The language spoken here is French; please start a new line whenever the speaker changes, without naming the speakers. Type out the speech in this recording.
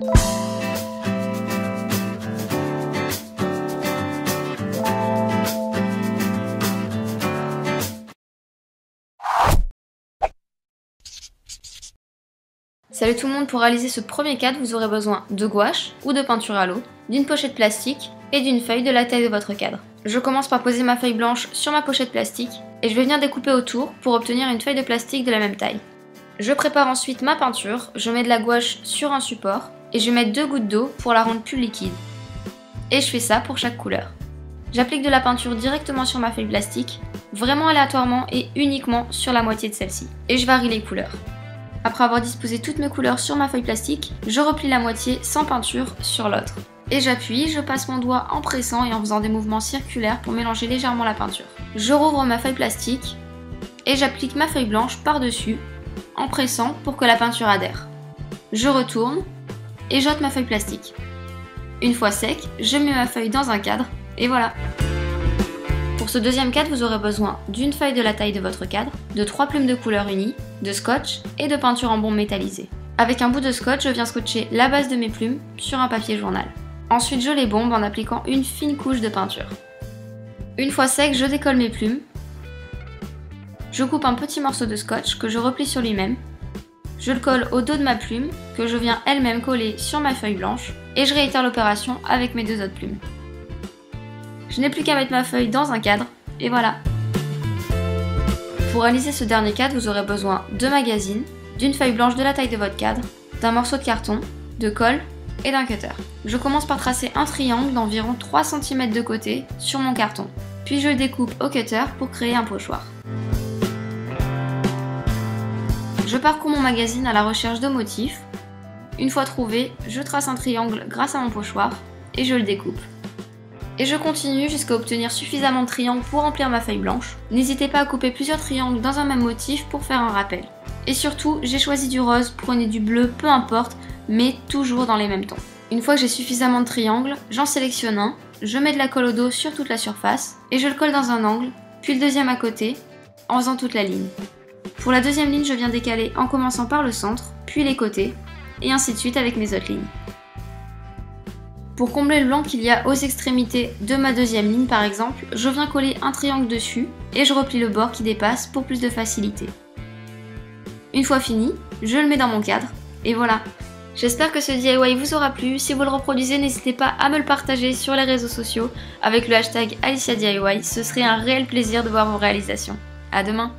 Salut tout le monde, pour réaliser ce premier cadre, vous aurez besoin de gouache ou de peinture à l'eau, d'une pochette plastique et d'une feuille de la taille de votre cadre. Je commence par poser ma feuille blanche sur ma pochette plastique et je vais venir découper autour pour obtenir une feuille de plastique de la même taille. Je prépare ensuite ma peinture, je mets de la gouache sur un support et je vais mettre 2 gouttes d'eau pour la rendre plus liquide. Et je fais ça pour chaque couleur. J'applique de la peinture directement sur ma feuille plastique, vraiment aléatoirement et uniquement sur la moitié de celle-ci. Et je varie les couleurs. Après avoir disposé toutes mes couleurs sur ma feuille plastique, je replie la moitié sans peinture sur l'autre. Et j'appuie, je passe mon doigt en pressant et en faisant des mouvements circulaires pour mélanger légèrement la peinture. Je rouvre ma feuille plastique et j'applique ma feuille blanche par-dessus en pressant pour que la peinture adhère. Je retourne et j'ôte ma feuille plastique. Une fois sec, je mets ma feuille dans un cadre et voilà. Pour ce deuxième cadre, vous aurez besoin d'une feuille de la taille de votre cadre, de 3 plumes de couleur unie, de scotch et de peinture en bombe métallisée. Avec un bout de scotch, je viens scotcher la base de mes plumes sur un papier journal. Ensuite, je les bombe en appliquant une fine couche de peinture. Une fois sec, je décolle mes plumes. Je coupe un petit morceau de scotch que je replie sur lui-même. Je le colle au dos de ma plume, que je viens elle-même coller sur ma feuille blanche, et je réitère l'opération avec mes 2 autres plumes. Je n'ai plus qu'à mettre ma feuille dans un cadre, et voilà. Pour réaliser ce dernier cadre, vous aurez besoin de magazine, d'une feuille blanche de la taille de votre cadre, d'un morceau de carton, de colle et d'un cutter. Je commence par tracer un triangle d'environ 3 cm de côté sur mon carton, puis je le découpe au cutter pour créer un pochoir. Je parcours mon magazine à la recherche de motifs. Une fois trouvé, je trace un triangle grâce à mon pochoir et je le découpe. Et je continue jusqu'à obtenir suffisamment de triangles pour remplir ma feuille blanche. N'hésitez pas à couper plusieurs triangles dans un même motif pour faire un rappel. Et surtout, j'ai choisi du rose, prenez du bleu, peu importe, mais toujours dans les mêmes tons. Une fois que j'ai suffisamment de triangles, j'en sélectionne un, je mets de la colle au dos sur toute la surface, et je le colle dans un angle, puis le deuxième à côté, en faisant toute la ligne. Pour la deuxième ligne, je viens décaler en commençant par le centre, puis les côtés, et ainsi de suite avec mes autres lignes. Pour combler le blanc qu'il y a aux extrémités de ma deuxième ligne par exemple, je viens coller un triangle dessus et je replie le bord qui dépasse pour plus de facilité. Une fois fini, je le mets dans mon cadre et voilà. J'espère que ce DIY vous aura plu. Si vous le reproduisez, n'hésitez pas à me le partager sur les réseaux sociaux avec le hashtag AliciaDIY. Ce serait un réel plaisir de voir vos réalisations. À demain!